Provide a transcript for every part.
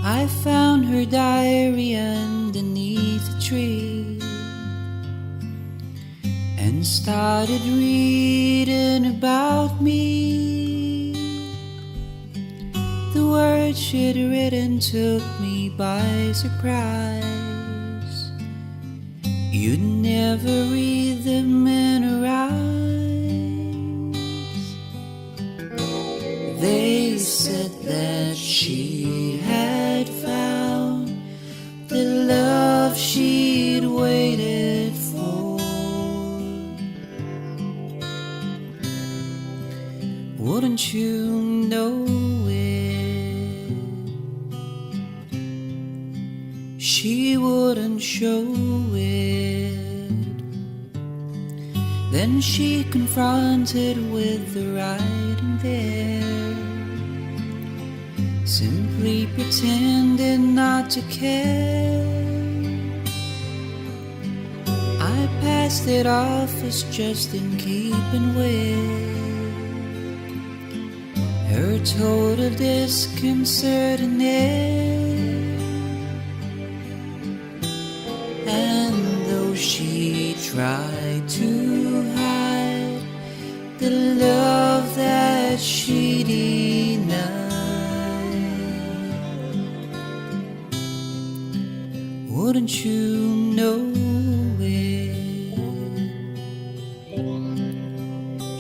I found her diary underneath a tree and started reading about me. The words she'd written took me by surprise. You'd never read them in her eyes. They said that she had found the love she'd waited for. Wouldn't you know it? She wouldn't show it. Then she confronted with the writing there, simply pretending not to care. I passed it off as just in keeping with her total disconcerting air. And though she tried to hide the love that she denied, wouldn't you know it?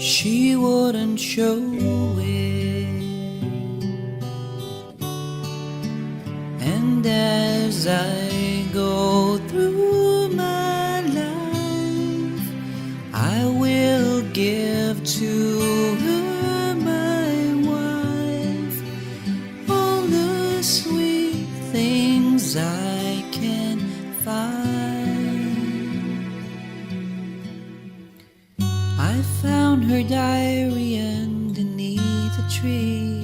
She wouldn't show it. And as I go through my life, I will give to her, my wife, all the sweet things I can find. I found her diary underneath a tree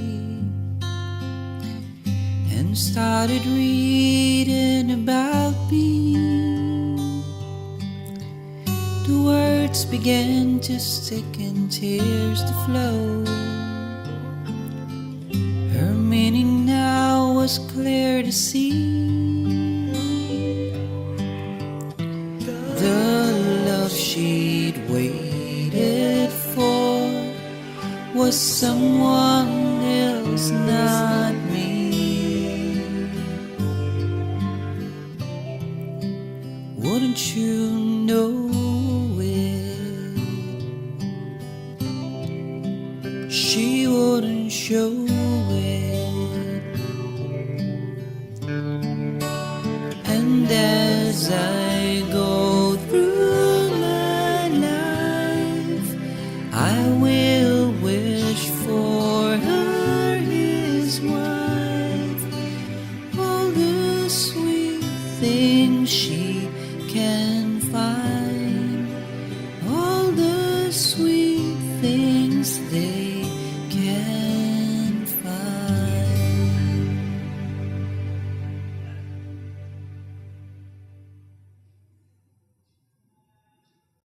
and started reading about me. The words began to stick and tears to flow. Her meaning now was clear to see. The love she'd waited for was someone else, not me. Wouldn't you know it? She wouldn't show it. And as I